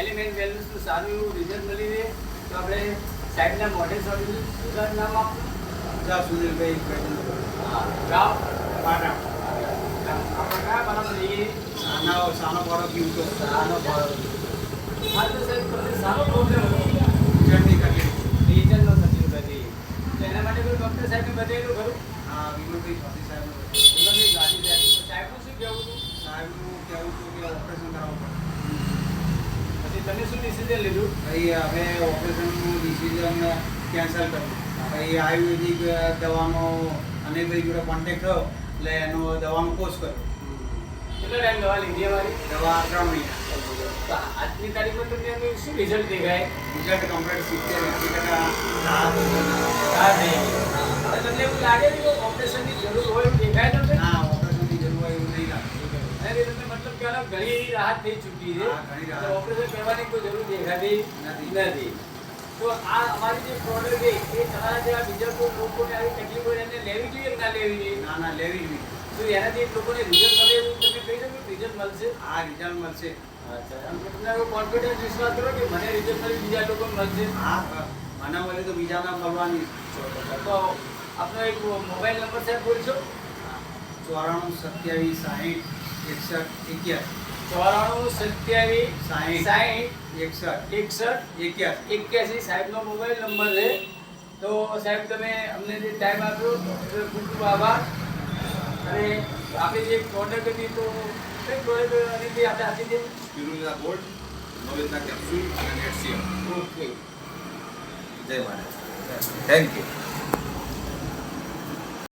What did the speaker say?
Element વેલ્યુસનું સારું એવું result મળી રહે તો આપણે સાહેબના મોઢે સોલ્યુશન નામ આપનું સુનિલભાઈ હા ગામ પાટા આપણે કયા બરાબર એ સાનો બરો કીધો સારો બરાબર હા તો સાહેબ તમને સારો પ્રોબ્લેમ હતો જર્ની કરી રિઝલ્ટનો તકલીફ હતી તો એના માટે કોઈ ડૉક્ટર સાહેબને બતાવેલું ખરું હા વિમલભાઈ ગાંધી સાહેબ વિમલભાઈ ગાંધી સાહેબ તો સાહેબનું શું કહેવું હતું સાહેબનું કહેવું હતું કે ઓપરેશન કરાવવું પછી તમે શું ડિસિઝન લીધું પડે હવે ઓપરેશનનું ડિસિઝન કેન્સલ કર્યું પછી આયુર્વેદિક દવાનો અને ભાઈ જોડે કોન્ટેક્ટ થયો એટલે એનો દવાનો કોર્સ કર્યો કેટલો ટાઈમ દવા લીધી અમારી દવા 3 મહિના તો આજની તારીખમાં તમને એનું શું રિઝલ્ટ દેખાય રિઝલ્ટ કમ્પ્લીટ 70-80% રાહત હા નહીં તમને એવું લાગે છે કે ઓપરેશનની જરૂર હોય એવું દેખાય તમને ના ઓપરેશનની જરૂર હોય એવું નહીં લાગતું અને તમને મતલબ કે આનો ઘણી રાહત થઈ ચૂકી છે હા, ઘણી રાહત. તો ઓપરેશન કરવાની કોઈ જરૂર દેખાતી નથી તો આ અમારી જે પ્રોડક્ટ છે એ તમારા જેવા બીજા કોઈ લોકોને આવી તકલીફ હોય એને લેવી જોઈએ કે ના લેવી જોઈએ ના ના લેવી જોઈએ તો એનાથી લોકોને રિઝલ્ટ મળે એવું તમે કહી શકો રિઝલ્ટ મળશે આ રિઝલ્ટ મળશે અચ્છા અને તમને એવો કોન્ફિડન્સ વિશ્વાસ કરો કે મને રિઝલ્ટ મળી બીજા લોકોને મળશે હા મને મળે તો બીજાના મળવાની તો આપનો એક મોબાઈલ નંબર સાહેબ બોલશો 94 27 60 61 94 27 60 61 81 સાહેબનો મોબાઈલ નંબર છે તો સાહેબ તમે અમને જે ટાઈમ આપ્યો તો ખૂબ ખૂબ આભાર અને આપણી જે પ્રોડક્ટ હતી તો કઈ પ્રોડક્ટ અને જે આપણે આપી દઈએ સ્પિરુલિના ગોલ્ડ નોવેલના કેપ્સ્યુલ અને નેટસીયમ ઓકે જય મહારાજ થેન્ક યુ